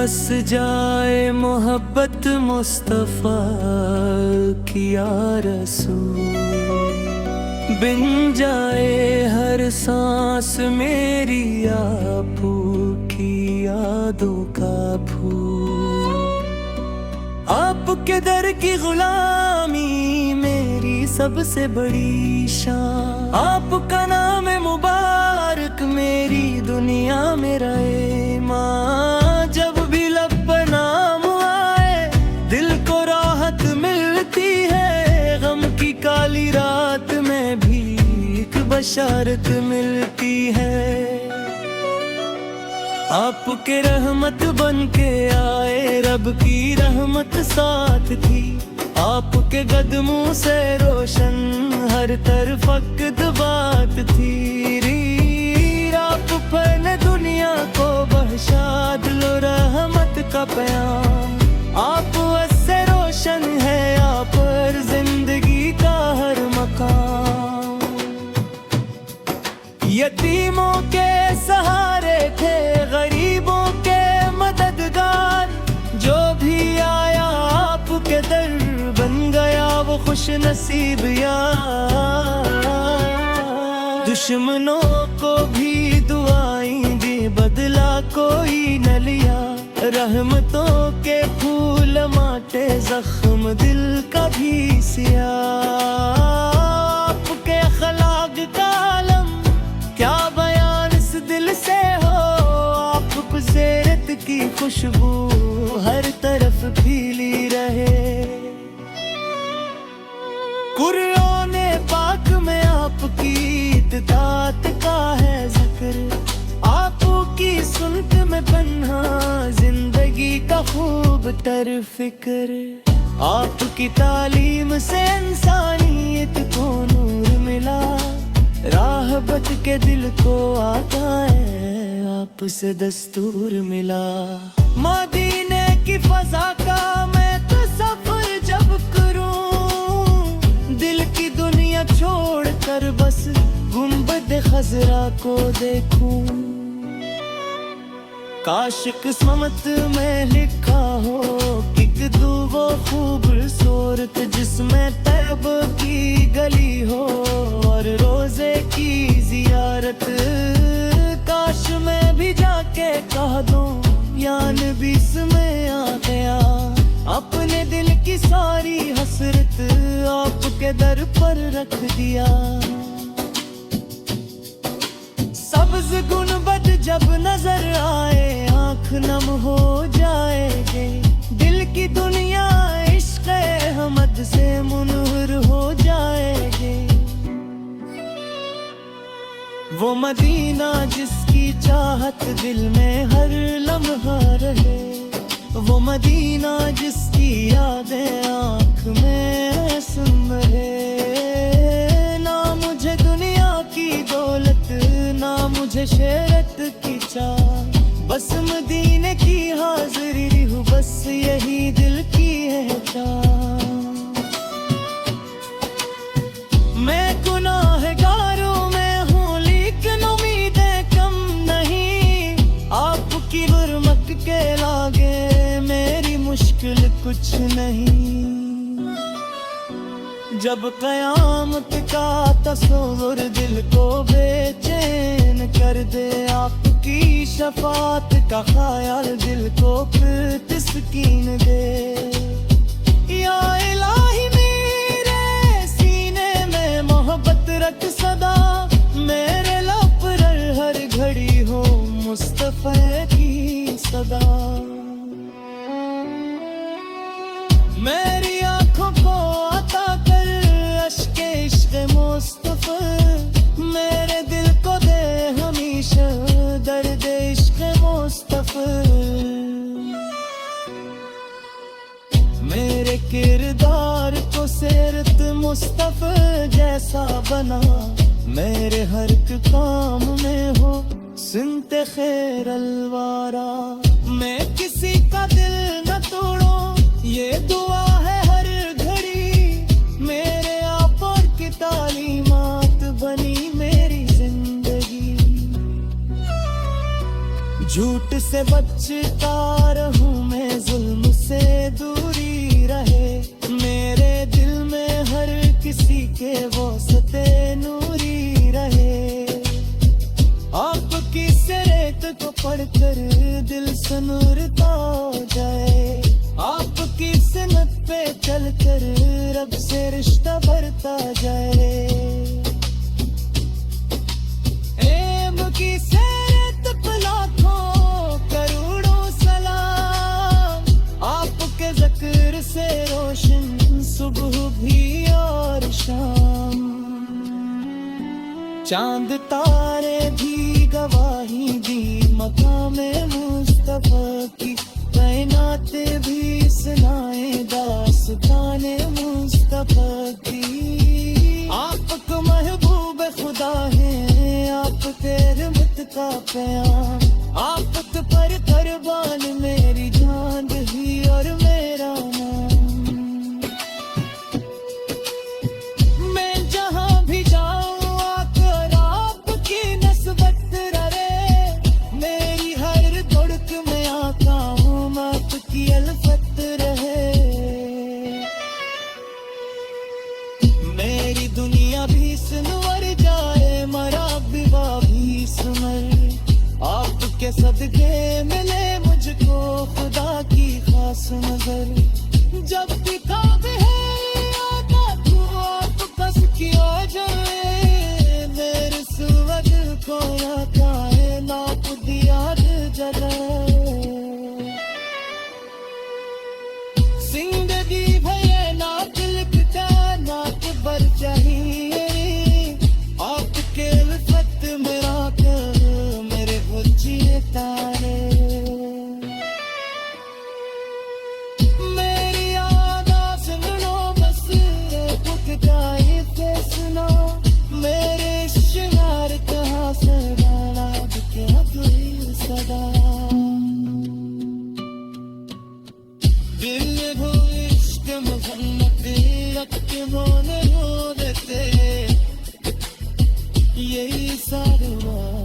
बस जाए मोहब्बत मुस्तफा की या रसूल, बिन जाए हर सांस मेरी आपू की यादों का फूल। आपके दर की गुलामी मेरी सबसे बड़ी शान, आपका नाम मुबारक मेरी दुनिया में रहे माँ। जब भी लब पर नाम आए दिल को राहत मिलती है, गम की काली रात में भी एक बशारत मिलती है। आपके रहमत बन के आए रब की रहमत साथ थी, आपके कदमों से रोशन हर तरफ बात थी। आप पर ने दुनिया को बख्शा दिलो रहमत का प्याम, आप से रोशन है आप पर जिंदगी का हर मकाम। यतीमों के सहारे थे गरीबों के मददगार, जो भी आया आपके दर बन गया वो खुश नसीब यार। दुश्मनों को भी दुआएं दी बदला कोई न लिया, रहमतों के फूल माटे जख्म दिल का भी सिया। आपके अखलाक का आलम क्या बयान इस दिल से हो, आप गुज़रत की खुशबू हर तरफ फैली रहे। कुरान पाक में आपकी इत्तात का है जिक्र, आपकी सुनत में पन्हा जिंदगी का खूब तर फिक्र। आपकी तालीम से इंसानियत को नूर मिला, राहबत के दिल को आता है आपसे दस्तूर मिला। मदीने की फजा का मैं तो सफर जब करूं, दिल की दुनिया छोड़ कर बस गुंबद खजरा को देखूं। काश किस्मत में लिखा हो एक दू वो खूबसूरत, जिसमें तैब की गली हो और रोजे की जियारत। काश मैं भी जाके कह दूं या नबी में आ गया, अपने दिल की सारी हसरत आपके दर पर रख दिया। सब्ज गुनबद जब नजर आए आँख नम हो जाएगे, दिल की दुनिया इश्क़ अहमद से मुनहर हो जाएगी। वो मदीना जिसकी चाहत दिल में हर लम्हा रहे, वो मदीना जिसकी यादें आँख में सुन रहे। ना मुझे दुनिया की दौलत ना मुझे शहरत की चाह, बस मदीने की हाज़िरी हूँ, बस यही दिल की है चाह। मैं गुनाहगारों में हूँ लेकिन उम्मीदें कम नहीं, आपकी हुर्मत के लागे मेरी मुश्किल कुछ नहीं। जब क़यामत का तस्वुर दिल को बेचैन कर दे, आपकी शफात का ख्याल दिल को फिर तस्कीन दे। या इलाही मेरे सीने में मोहब्बत रख सदा, मेरे लब पर हर घड़ी हो मुस्तफ़ा की सदा। मेरी आँखों को अता कर अश्के इश्क़ मुस्तफ़ा, मेरे दिल को दे हमेशा दर्द इश्क़ मुस्तफ़ा। मेरे किरदार को सीरत मुस्तफ़ा जैसा बना, मेरे हर काम में हो सुनते खैर अलवारा। मैं किसी का दिल न तोड़ूं ये दुआ है हर घड़ी, मेरे आप और की तालीमात बनी मेरी जिंदगी। झूठ से बचता रहूं फिक्र से रोशन सुबह भी और शाम, चांद तारे भी गवाही दी मकामे मुस्तफा की, कायनाते भी सुनाए दास्ताने मुस्तफा की। आपको महबूब खुदा है, आपके रहमत का प्याम, आप पर कुर्बान मेरी जान ही और मेरा नाम। मैं जहां भी जाऊं आकर आपकी नस्बत रहे, मेरी हर धड़क में आका हूं आपकी अल्फत रहे। मेरी दुनिया भी सुनवर जाए, मरा विवा भी सुमर, आपके सदके मिले मुझको खुदा की खास नजर। जब भी ख्वाब है आता तू आप बस किया जाए, मेरे सुवद को आता है नाप दिया जगह। जिंदगी भये नाक लिखता नाक पर चाहिए, आपके उल्फत मेरा मेरे बुझिए तारे। मेरी आदा सुनो बस पुकता इसे सुनो, मेरे शिंगार कहाँ सदाना क्या कोई सदा। दिल हो इश्क मोहम्मद अक्के मोने हो देते, यही सारा